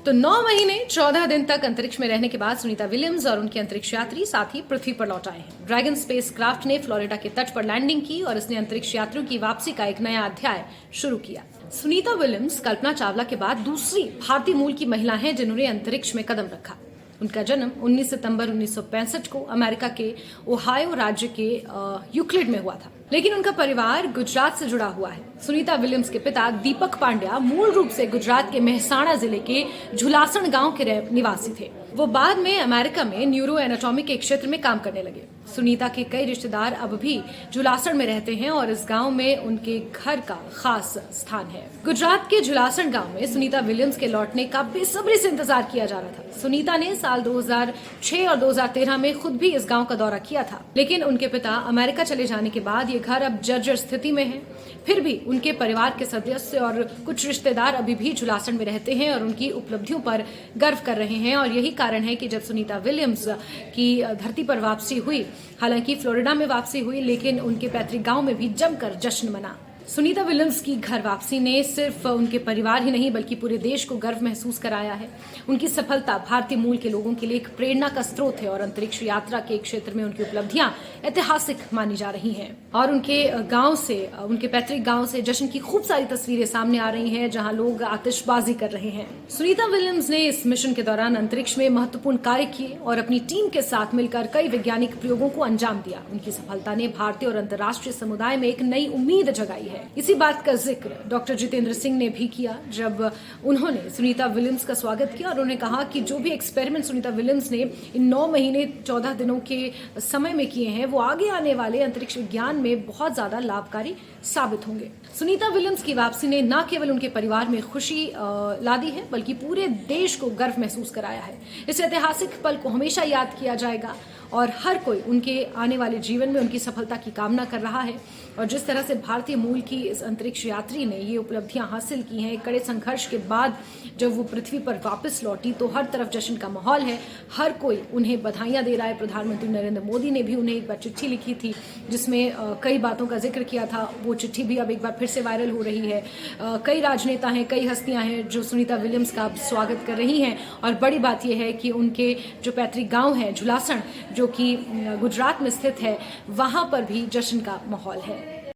तो 9 महीने 14 दिन तक अंतरिक्ष में रहने के बाद सुनीता विलियम्स और उनके अंतरिक्ष यात्री साथी पृथ्वी पर लौट आए हैं। ड्रैगन स्पेस क्राफ्ट ने फ्लोरिडा के तट पर लैंडिंग की और इसने अंतरिक्ष यात्रियों की वापसी का एक नया अध्याय शुरू किया। सुनीता विलियम्स कल्पना चावला के बाद दूसरी भारतीय मूल की महिला हैं जिन्होंने अंतरिक्ष में कदम रखा। उनका जन्म 19 सितंबर 1965 को अमेरिका के ओहायो राज्य के यूक्लिड में हुआ था, लेकिन उनका परिवार गुजरात से जुड़ा हुआ है। सुनीता विलियम्स के पिता दीपक पांड्या मूल रूप से गुजरात के मेहसाणा जिले के झुलासण गांव के निवासी थे। वो बाद में अमेरिका में न्यूरो एनाटॉमी के क्षेत्र में काम करने लगे। सुनीता के कई रिश्तेदार अब भी झुलासण में रहते हैं और इस गांव में उनके घर का खास स्थान है। गुजरात के झुलासण गांव में सुनीता विलियम्स के लौटने का बेसब्री से इंतजार किया जा रहा था। सुनीता ने साल 2006 और 2013 में खुद भी इस गांव का दौरा किया था, लेकिन उनके पिता अमेरिका चले जाने के बाद ये घर अब जर्जर स्थिति में है। फिर भी उनके परिवार के सदस्य और कुछ रिश्तेदार अभी भी झुलासण में रहते हैं और उनकी उपलब्धियों पर गर्व कर रहे हैं। और यही कारण है कि जब सुनीता विलियम्स की धरती पर वापसी हुई, हालांकि फ्लोरिडा में वापसी हुई, लेकिन उनके पैतृक गांव में भी जमकर जश्न मना। सुनीता विलियम्स की घर वापसी ने सिर्फ उनके परिवार ही नहीं बल्कि पूरे देश को गर्व महसूस कराया है। उनकी सफलता भारतीय मूल के लोगों के लिए एक प्रेरणा का स्रोत है और अंतरिक्ष यात्रा के क्षेत्र में उनकी उपलब्धियां ऐतिहासिक मानी जा रही हैं। और उनके गांव से, उनके पैतृक गांव से जश्न की खूब सारी तस्वीरें सामने आ रही हैं, जहां लोग आतिशबाजी कर रहे हैं। सुनीता विलियम्स ने इस मिशन के दौरान अंतरिक्ष में महत्वपूर्ण कार्य किए और अपनी टीम के साथ मिलकर कई वैज्ञानिक प्रयोगों को अंजाम दिया। उनकी सफलता ने भारतीय और अंतर्राष्ट्रीय समुदाय में एक नई उम्मीद जगाई है। इसी बात का जिक्र डॉक्टर जितेंद्र सिंह ने भी किया जब उन्होंने सुनीता विलियम्स का स्वागत किया और उन्होंने कहा कि जो भी एक्सपेरिमेंट सुनीता विलियम्स ने इन 9 महीने 14 दिनों के समय में किए हैं, वो आगे आने वाले अंतरिक्ष विज्ञान में बहुत ज्यादा लाभकारी साबित होंगे। सुनीता विलियम्स की वापसी ने न केवल उनके परिवार में खुशी ला दी है बल्कि पूरे देश को गर्व महसूस कराया है। इस ऐतिहासिक पल को हमेशा याद किया जाएगा और हर कोई उनके आने वाले जीवन में उनकी सफलता की कामना कर रहा है। और जिस तरह से भारतीय मूल की इस अंतरिक्ष यात्री ने ये उपलब्धियां हासिल की हैं, कड़े संघर्ष के बाद जब वो पृथ्वी पर वापस लौटी तो हर तरफ जश्न का माहौल है। हर कोई उन्हें बधाइयां दे रहा है। प्रधानमंत्री नरेंद्र मोदी ने भी उन्हें एक बार चिट्ठी लिखी थी जिसमें कई बातों का जिक्र किया था। वो चिट्ठी भी अब एक बार फिर से वायरल हो रही है। कई राजनेता हैं, कई हस्तियां हैं जो सुनीता विलियम्स का स्वागत कर रही हैं। और बड़ी बात यह है कि उनके जो पैतृक गाँव है झुलासण, जो कि गुजरात में स्थित है, वहां पर भी जश्न का माहौल है।